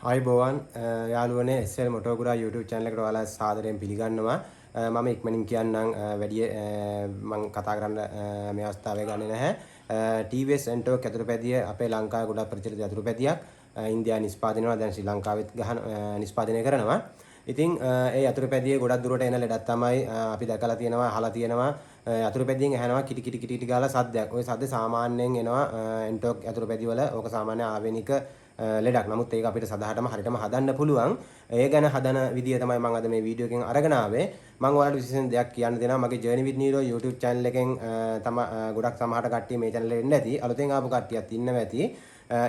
ආයිබෝවන් යාළුවනේ SL මොටෝගුරා YouTube channel එකට ඔයාලා සාදරයෙන් පිළිගන්නවා. මම ඉක්මනින් කියන්නම් වැඩි මම කතා කරන්න මේ අවස්ථාවේ ගන්නේ නැහැ. TVS Entok යතුරුපැදිය අපේ ලංකාවේ ගොඩක් ප්‍රචලිත යතුරුපැදියක්. ඉන්දියාවේ නිෂ්පාදනය වෙනවා. දැන් ශ්‍රී ලංකාවෙත් නිෂ්පාදනය කරනවා. ඉතින් ඒ යතුරුපැදියේ ගොඩක් දුරට එන ලෙඩක් තමයි අපි දැකලා තියෙනවා, අහලා තියෙනවා. යතුරුපැදියෙන් ඇහෙනවා කිටි කිටි කිටි ගාලා සද්දයක්. ওই සද්ද සාමාන්‍යයෙන් එනවා Entok යතුරුපැදි වල. ඕක සාමාන්‍ය ආවේනික ලෙඩක්. නමුත් ඒක අපිට සදාටම හරියටම හදන්න පුළුවන්. ඒ ගැන හදන විදිය තමයි මම අද මේ වීඩියෝ එකෙන් අරගෙන ආවේ. මම ඔයාලට විශේෂයෙන් දෙයක් කියන්න දෙනවා. මගේ Journey with Neuro YouTube channel එකෙන් ගොඩක් සමහරට කට්ටිය මේ channel එකට එන්න ඇති. අලුතෙන් ආපු කට්ටියත් ඉන්නවා ඇති.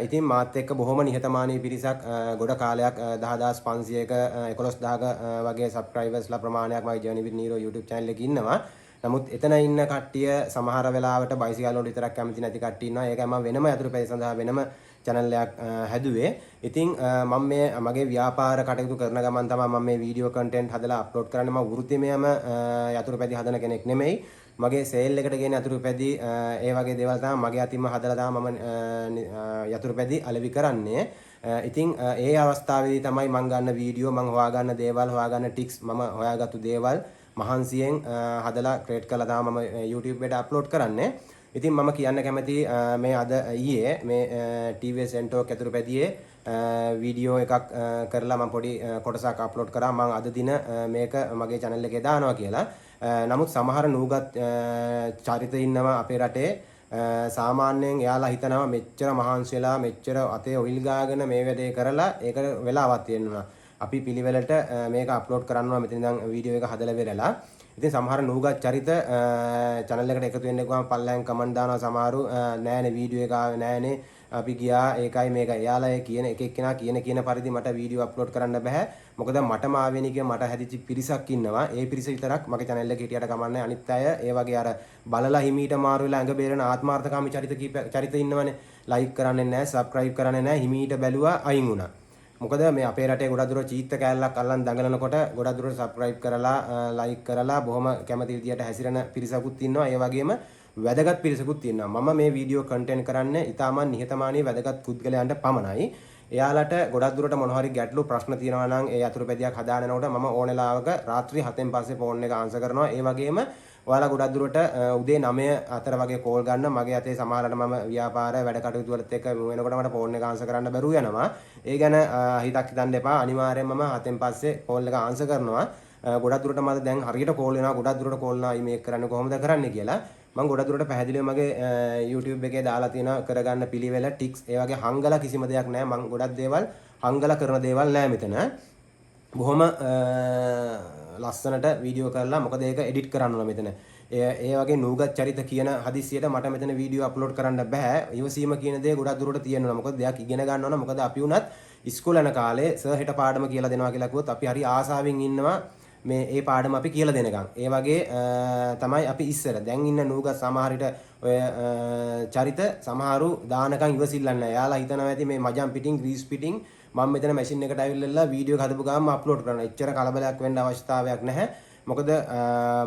ඉතින් මාත් එක්ක බොහොම නිහතමානී පිරිසක් ගොඩ කාලයක් 10500ක 11000ක වගේ subscribersලා ප්‍රමාණයක් මගේ Journey with Neuro YouTube channel එකේ ඉන්නවා. නමුත් එතන ඉන්න කට්ටිය සමහර වෙලාවට බයිසිකල් වලට විතරක් කැමති නැති කට්ටිය ඉන්නවා. ඒකයි මම වෙනම යතුරුපැදි සඳහා වෙනම channel එකක් හැදුවේ. ඉතින් මම මේ මගේ ව්‍යාපාර කටයුතු කරන ගමන් තමයි මම මේ වීඩියෝ content හදලා අප්ලෝඩ් කරන්නේ. මම වෘත්තිමයම යතුරුපැදි හදන කෙනෙක් නෙමෙයි. මගේ සේල් එකට ගෙන යතුරුපැදි ඒ වගේ දේවල් තමයි මගේ අතින්ම හදලා තමයි මම යතුරුපැදි අලෙවි කරන්නේ. ඉතින් ඒ අවස්ථාවේදී තමයි මම ගන්න වීඩියෝ, මම හොයාගන්න දේවල්, හොයාගන්න ටික්ස්, මම හොයාගත්තු දේවල් මහන්සියෙන් හදලා ක්‍රියේට් කරලා තමයි මම YouTube එකට අප්ලෝඩ් කරන්නේ. ඉතින් මම කියන්න කැමති මේ අද ඊයේ මේ TVS Entok යතුරුපැදියේ වීඩියෝ එකක් කරලා මම පොඩි කොටසක් අප්ලෝඩ් කරා. මම අද දින මේක මගේ channel එකේ දානවා කියලා. නමුත් සමහර නූගත් චරිත ඉන්නවා අපේ රටේ. සාමාන්‍යයෙන් එයාලා හිතනවා මෙච්චර මහන්සි වෙලා මෙච්චර අතේ ඔයිල් ගාගෙන මේ වැඩේ කරලා ඒකට වෙලාවක් තියෙනවා. අපි පිළිවෙලට මේක අප්ලෝඩ් කරනවා මෙතන ඉඳන් වීඩියෝ එක හදලා වෙරලා. ඉතින් සමහර නූගත් චරිත channel එකට එකතු වෙන්න ගියාම පල්ලෙන් කමෙන්ට් දානවා. සමහරු නෑනේ වීඩියෝ එක ආවේ නෑනේ අපි ගියා ඒකයි මේක. එයාලා ඒ කියන එක එක්කෙනා කියන පරිදි මට වීඩියෝ අප්ලෝඩ් කරන්න බෑ. මොකද මටම ආවෙනික මට හැදිච්ච පිරිසක් ඉන්නවා. ඒ පිරිස විතරක් මගේ channel එකේ හිටියට කමන්නේ. අනිත් අය ඒ වගේ අර බලලා හිමීට මාරු වෙලා ඇඟ බේරෙන ආත්මార్థකාමී චරිත ඉන්නවනේ. ලයික් කරන්නේ නැහැ, subscribe කරන්නේ නැහැ. හිමීට බැලුවා අයින් වුණා. මොකද මේ අපේ රටේ ගොඩක් දුර චීත්ත කෑල්ලක් අල්ලන් දඟලනකොට ගොඩක් දුර subscribe කරලා like කරලා බොහොම කැමති විදියට හැසිරෙන පිරිසකුත් ඉන්නවා. ඒ වගේම වැදගත් පිරිසකුත් ඉන්නවා. මම මේ වීඩියෝ content කරන්නේ ඊටමන් නිහතමානී වැදගත් පුද්ගලයන්ට පමණයි. එයාලට ගොඩක් දුරට මොන හරි ගැටලු ප්‍රශ්න තියෙනවා නම් ඒ යතුරුපැදියක් හදාගෙන යනකොට මම ඕන වෙලාවක රාත්‍රී 7න් පස්සේ ෆෝන් එක ආන්සර් කරනවා. ඒ වගේම ඔයාලා ගොඩක් දුරට උදේ 9 අතර වගේ කෝල් ගන්න. මගේ අතේ සමහරවිට මම ව්‍යාපාර වැඩ කටයුතු වලත් එක්ක වෙනකොට මට ෆෝන් එක ආන්සර් කරන්න බැරුව යනවා. ඒ ගැන හිතක් හිතන්න එපා. අනිවාර්යෙන්ම මම 7න් පස්සේ කෝල් එක ආන්සර් කරනවා. ගොඩක් දුරට මට දැන් හරියට කෝල් වෙනවා. ගොඩක් දුරට කෝල් නා මේක කරන්නේ කොහොමද කරන්නේ කියලා. මම ගොඩක් දුරට පැහැදිලිව මගේ YouTube එකේ දාලා තියෙනවා කරගන්න පිළිවෙල, ටික්ස්, ඒ වගේ හංගලා කිසිම දෙයක් නැහැ. මම ගොඩක් දේවල් හංගලා කරන දේවල් නැහැ මෙතන. බොහොම ලස්සනට වීඩියෝ කරලා මොකද ඒක එඩිට් කරන්න ඕන මෙතන. ඒ වගේ නූගත් චරිත කියන හදිස්සියට මට මෙතන වීඩියෝ අප්ලෝඩ් කරන්න බෑ. ඉවසීම කියන දේ ගොඩක් දුරට තියෙනවා. මොකද දෙයක් ඉගෙන ගන්න ඕන. මොකද අපි උනත් ඉස්කෝලේ යන කාලේ සර් හෙට පාඩම කියලා දෙනවා කියලා කිව්වොත් අපි හරි ආසාවෙන් ඉන්නවා මේ ඒ පාඩම අපි කියලා දෙනකම්. ඒ වගේ තමයි අපි ඉස්සර. දැන් ඉන්න නූගත් සමහරිට ඔය චරිත සමහරු දානකම් ඉවසිල්ලන්නේ නැහැ. යාලා හිතනවා ඇති මේ මජම් පිටින් ග්‍රීස් පිටින් මම මෙතන මැෂින් එකට ඇවිල්ලා වීඩියෝ එක හදපු ගාම අප්ලෝඩ් කරනවා. එච්චර කලබලයක් වෙන්න අවශ්‍යතාවයක් නැහැ. මොකද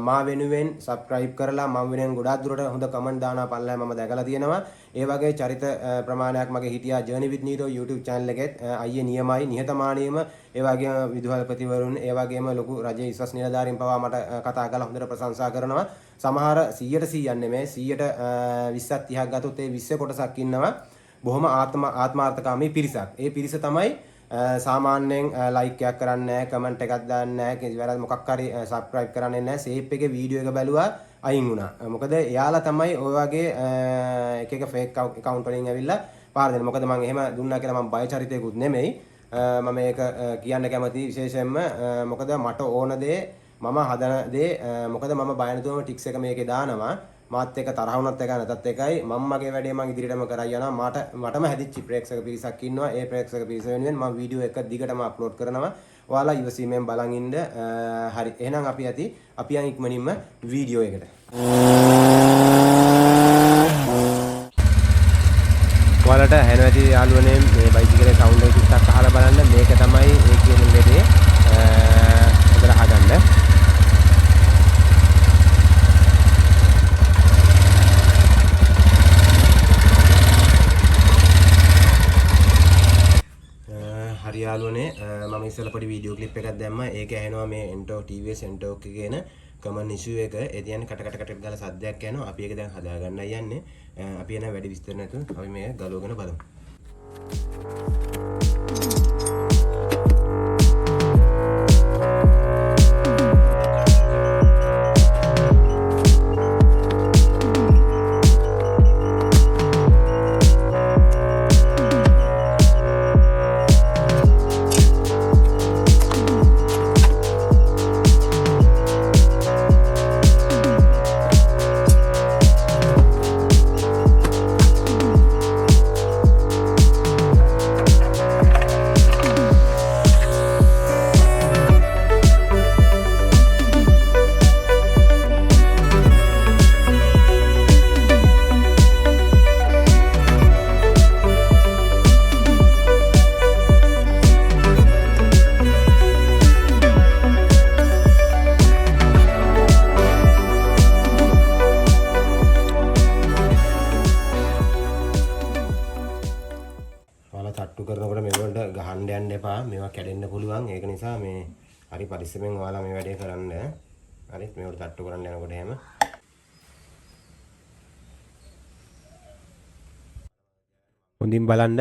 මා වෙනුවෙන් subscribe කරලා මම වෙනුවෙන් ගොඩාක් දුරට හොඳ comment දානවා පල්ලෑ මම දැකලා තියෙනවා. ඒ වගේ චරිත ප්‍රමාණයක් මගේ හිටියා Journey with Neuro YouTube channel එකෙත්. අයියේ නියමයි නිහතමානීවම ඒ වගේම විදුහල්පතිවරුන් ඒ වගේම ලොකු රජයේ විශ්වාස නිලධාරීන් පවා මට කතා කරලා හොඳට ප්‍රශංසා කරනවා. සමහර 100% නෙමෙයි 100ට 20ක් 30ක් ගත්තොත් ඒ 20 කොටසක් ඉන්නවා. බොහොම ආත්මාර්ථකාමී පිරිසක්. ඒ පිරිස තමයි සාමාන්‍යයෙන් ලයික් එකක් කරන්නේ නැහැ, කමෙන්ට් එකක් දාන්නේ නැහැ, කිසිවරක් මොකක් හරි subscribe කරන්නේ නැහැ. සේප් එකේ වීඩියෝ එක බැලුවා අයින් වුණා. මොකද එයාලා තමයි ඔය වගේ එක එක fake account වලින් ඇවිල්ලා පාර දෙන්නේ. මොකද මම එහෙම දුන්නා කියලා මම බය චරිතයකුත් නෙමෙයි. මම මේක කියන්න කැමති විශේෂයෙන්ම මොකද මට ඕන දේ මම හදන දේ මොකද මම බය නැතුවම ටික්ස් එක මේකේ දානවා. මාත් එක තරහ වුණත් එකයි නැතත් එකයි මම මගේ වැඩේ මම ඉදිරියටම කරයි යනවා. මටම හැදිච්ච ප්‍රේක්ෂක පිරිසක් ඉන්නවා. ඒ ප්‍රේක්ෂක පිරිස වෙනුවෙන් මම වීඩියෝ එක දිගටම අප්ලෝඩ් කරනවා. ඔයාලා ඉවසීමෙන් බලන් ඉන්න. හරි. එහෙනම් අපි යන් ඉක්මනින්ම වීඩියෝ එකට. ඔයාලට ඇහෙනවා ඇති යාළුවනේ මේ බයිසිකලේ සවුන්ඩ් එක ටිකක් අහලා බලන්න. මේක තමයි ඒ කියන ලෙඩේ හොඳට අහගන්න. යාළුවනේ මම ඉස්සෙල්ලා පොඩි වීඩියෝ ක්ලිප් එකක් දැම්මා. ඒක ඇහෙනවා මේ එන්ටෝක් TVS එන්ටෝක් කියන කමන් ඉෂුව එක. ඒ කියන්නේ කට ගාලා සද්දයක් යනවා. අපි ඒක දැන් හදාගන්නයි යන්නේ. අපි එන වැඩි විස්තර නැතුව අපි මේක ගලවගෙන බලමු. තට්ටු කරනකොට මේවලට ගහන්න යන්න එපා. මේවා කැඩෙන්න පුළුවන්. ඒක නිසා මේ හරි පරිස්සමෙන් ඔයාලා මේ වැඩේ කරන්න. හරි මේවට තට්ටු කරන්න යනකොට එහෙම හොඳින් බලන්න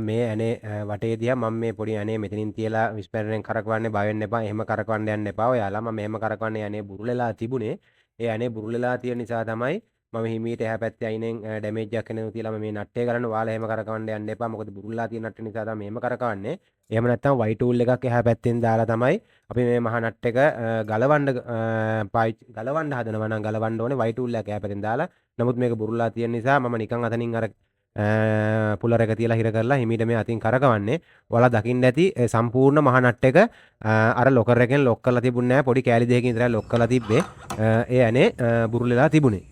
මේ ඇනේ වටේ දිහා මම මේ පොඩි ඇනේ මෙතනින් තියලා විස්පැරෙන් කරකවන්නේ බය වෙන්න එපා. එහෙම කරකවන්න යන්න එපා. ඔයාලා මම එහෙම කරකවන්නේ ඇනේ බුරුලලා තිබුණේ. ඒ ඇනේ බුරුලලා තියෙන නිසා තමයි මම හිමීට එහා පැත්තේ අයිනෙන් ඩැමේජ් එකක් එනවා තියලා මම මේ නට්ටේ කරන්න. ඔයාලා එහෙම කරකවන්න යන්න එපා. මොකද බුරුලලා තියෙන නට්ට නිසා තමයි එහෙම කරකවන්නේ. එහෙම නැත්නම් වයි ටූල් එකක් එහා පැත්තෙන් දාලා තමයි අපි මේ මහ නට් එක ගලවන්න හදනවා නම් ගලවන්න ඕනේ වයි ටූල් එකක් එහා පැත්තෙන් දාලා. නමුත් මේක බුරුලලා තියෙන නිසා මම නිකන් අතනින් අර පුලර එක තියලා හිර කරලා හිමීට මේ අතින් කරකවන්නේ. ඔයාලා දකින්න ඇති සම්පූර්ණ මහ නට් එක අර ලොකර් එකෙන් ලොක් කරලා තිබුණේ නැහැ. පොඩි කෑලි දෙකකින් විතරයි ලොක් කරලා තිබ්බේ. ඒ ඇනේ බුරුලලා තිබුණේ.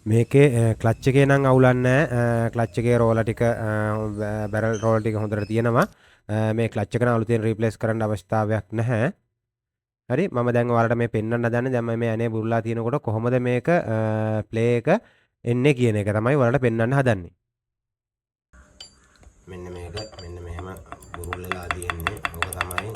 මේකේ ක්ලච් එකේ නම් අවුලන්නේ නැහැ. ක්ලච් එකේ රෝලර් ටික බැරල් රෝලර් ටික හොඳට තියෙනවා. මේ ක්ලච් එක නම් අලුතෙන් රීප්ලේස් කරන්න අවශ්‍යතාවයක් නැහැ. හරි මම දැන් ඔයාලට මේ පෙන්වන්න හදන්නේ දැන් මම මේ ඇනේ බුරුලා තියෙනකොට කොහොමද මේක ප්ලේ එක එන්නේ කියන එක තමයි ඔයාලට පෙන්වන්න හදන්නේ. මෙන්න මේක මෙන්න මෙහෙම බුරුල්ලලා තියෙන්නේ. ඕක තමයි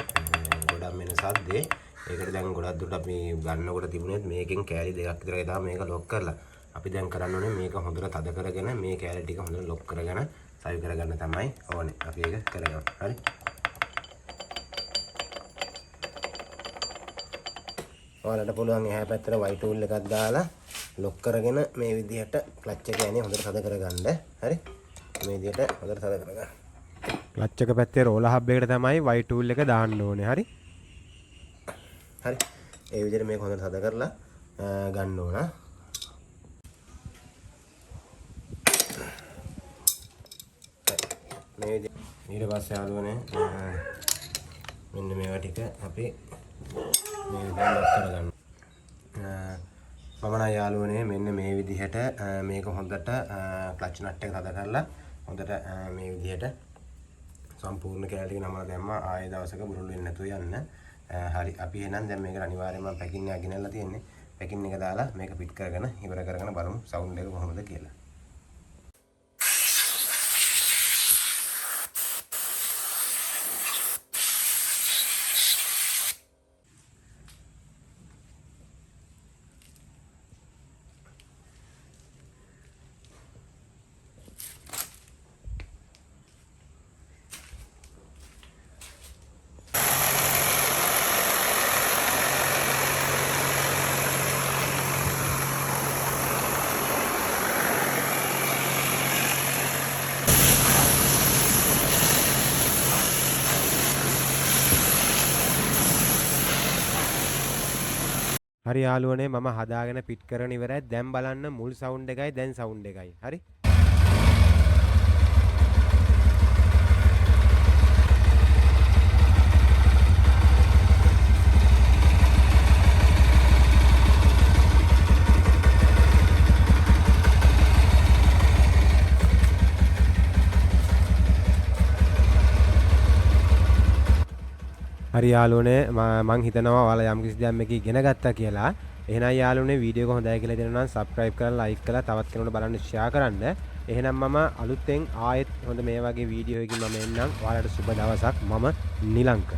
ගොඩක් මෙන්න සද්දේ. ඒකට දැන් ගොඩක් දුරට අපි ගන්නකොට තිබුණේත් මේකෙන් කෑලි දෙකක් විතර දාලා මේක ලොක් කරලා. අපි දැන් කරන්න ඕනේ මේක හොඳට තද කරගෙන මේ කෑලි ටික හොඳට ලොක් කරගෙන සවි කරගන්න තමයි ඕනේ. අපි ඒක කරගමු. හරි. ඔයාලට පුළුවන් එහා පැත්තට වයි ටූල් එකක් දාලා ලොක් කරගෙන මේ විදිහට ක්ලච් එක යන්නේ හොඳට තද කරගන්න. හරි. මේ විදිහට හොඳට තද කරගන්න. ක්ලච් එක පැත්තේ රෝලර් හබ් එකට තමයි වයි ටූල් එක දාන්න ඕනේ. හරි. හරි. ඒ විදිහට මේක හොඳට තද කරලා ගන්න ඕන. මේ විදිහට ඊට පස්සේ ආලුවනේ මෙන්න මේවා ටික අපි මේ විදිහට ලොක් කරගන්න. මම නම් යාළුවනේ මෙන්න මේ විදිහට මේක හොඳට ක්ලච් නට් එක තද කරලා හොඳට මේ විදිහට සම්පූර්ණ කෑලි ටික නමලා දැම්මා. ආයෙ දවසක බුරුල් වෙන්නේ නැතුව යන්න. හරි අපි එහෙනම් දැන් මේකට අනිවාර්යයෙන්ම පැකින් එක ගෙනල්ලා තියෙන්නේ. පැකින් එක දාලා මේක පිට කරගෙන ඉවර කරගෙන බලමු සවුන්ඩ් එක කොහොමද කියලා. හරි යාළුවනේ මම හදාගෙන පිට් කරගෙන ඉවරයි. දැන් බලන්න මුල් සවුන්ඩ් එකයි දැන් සවුන්ඩ් එකයි. හරි. හරි යාළුවනේ මම හිතනවා ඔයාලා යම් කිසි දෙයක් මේක ඉගෙන ගත්තා කියලා. එහෙනම් යාළුවනේ වීඩියෝ එක හොඳයි කියලා දෙනවා නම් subscribe කරලා like කරලා තවත් කෙනෙකුට බලන්න share කරන්න. එහෙනම් මම අලුතෙන් ආයෙත් හොඳ මේ වගේ වීඩියෝ එකකින් මම එන්නම්. ඔයාලට සුබ දවසක්. මම නිලංක.